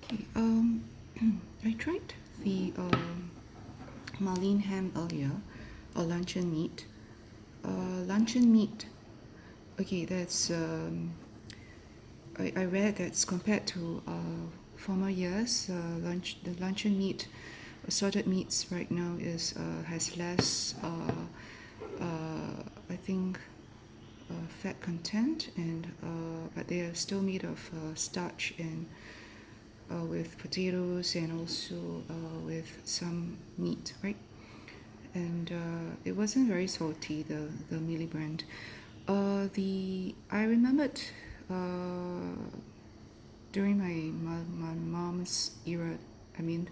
Okay, I tried the Marlene ham earlier, or luncheon meat. Luncheon meat. Okay, that's I read that's compared to former years. The luncheon meat, assorted meats right now is has less. I think fat content, and but they are still made of starch and with potatoes and also with some meat, right? And it wasn't very salty, the mealy brand. The I remembered during my mom's era. I mean,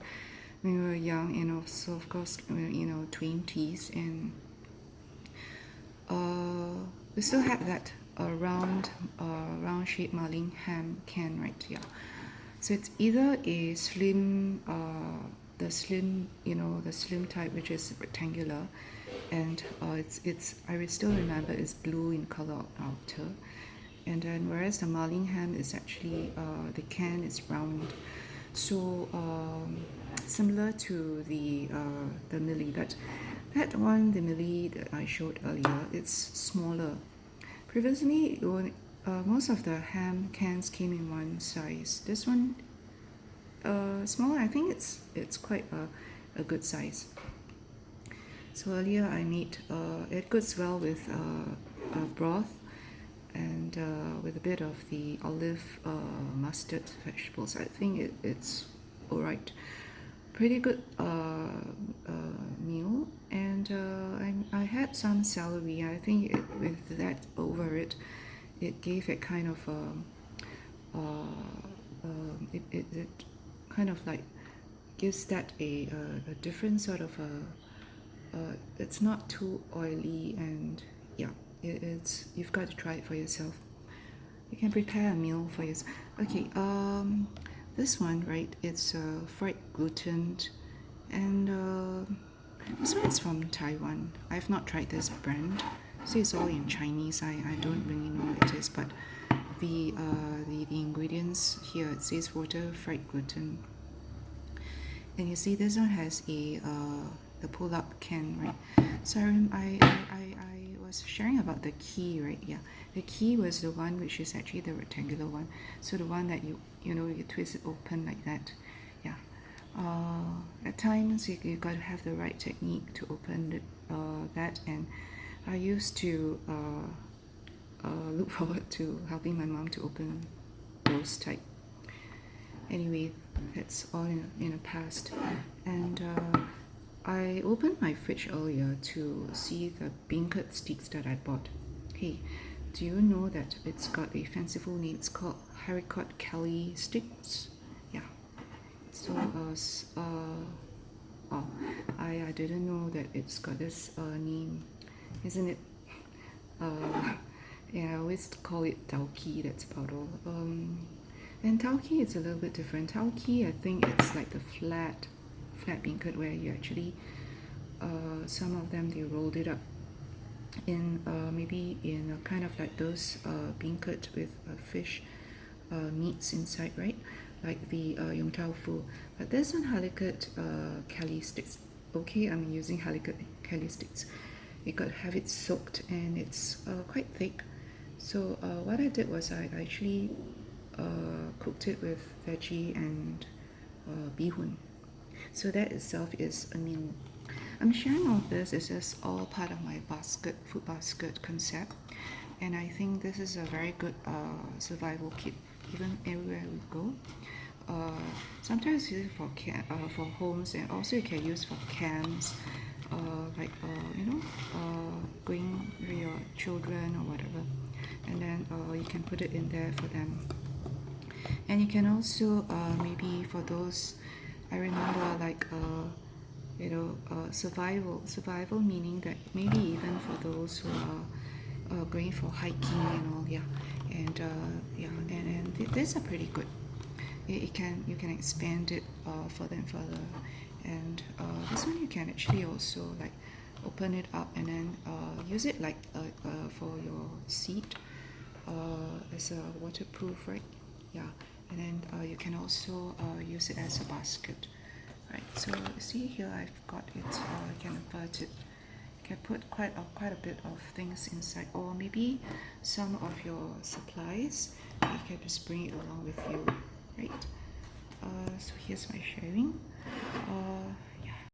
when we were young, and also of course, 20s, and we still had that round shaped Marlene ham can, right? Yeah. So it's either a slim, the slim, the slim type, which is rectangular, and it's I will still remember it's blue in color outer, and then whereas the Marlene ham is actually the can is round, so similar to the milli, but that one, the milli that I showed earlier, it's smaller. Previously, most of the ham cans came in one size. This one, smaller. I think it's quite a good size. So earlier I made it goes well with broth and with a bit of the olive mustard vegetables. I think it's all right. Pretty good meal, and I had some celery. I think with that over it, it gave it kind of it kind of like gives that a different sort of it's not too oily, and yeah, it's you've got to try it for yourself. You can prepare a meal for yourself. Okay, this one, right, it's fried gluten, and this one is from Taiwan. I've not tried this brand, so it's all in Chinese. I don't really know what it is, but the ingredients here, it says water, fried gluten, and you see this one has the pull-up can, right? So I was sharing about the key, right? Yeah, the key was the one which is actually the rectangular one. So the one that you twist it open like that. Yeah. At times you got to have the right technique to open that, and I used to look forward to helping my mom to open those type. Anyway, that's all in the past, and I opened my fridge earlier to see the beancurd sticks that I bought. Hey, do you know that it's got a fanciful name? It's called haricot Kelly sticks. Yeah. So oh, I didn't know that it's got this name, isn't it? Yeah, I always call it tauki. That's about all. And tauki is a little bit different. Tauki, I think it's like the flat beancurd where you actually, some of them they rolled it up in maybe in a kind of like those beancurd with fish meats inside, right? Like the yong tau fu. But this one halibut Kelly sticks. Okay, I'm using halibut Kelly sticks. You got to have it soaked, and it's quite thick. So what I did was I actually cooked it with veggie and bihun. So that itself is a meal. I'm sharing all this. It's just all part of my food basket concept, and I think this is a very good survival kit, even everywhere we go. Sometimes use it for homes, and also you can use for camps, like going with your children or whatever, and then you can put it in there for them. And you can also maybe for those, I remember like survival meaning that maybe even for those who are going for hiking and all, yeah, and these are pretty good. You can expand it for them further, and this one you can actually also like open it up and then use it like for your seat as a waterproof, right? Yeah, and then you can also use it as a basket. Right, so see here I've got it, you can invert it. You can put quite a bit of things inside, or maybe some of your supplies. You can just bring it along with you, right? So here's my sharing.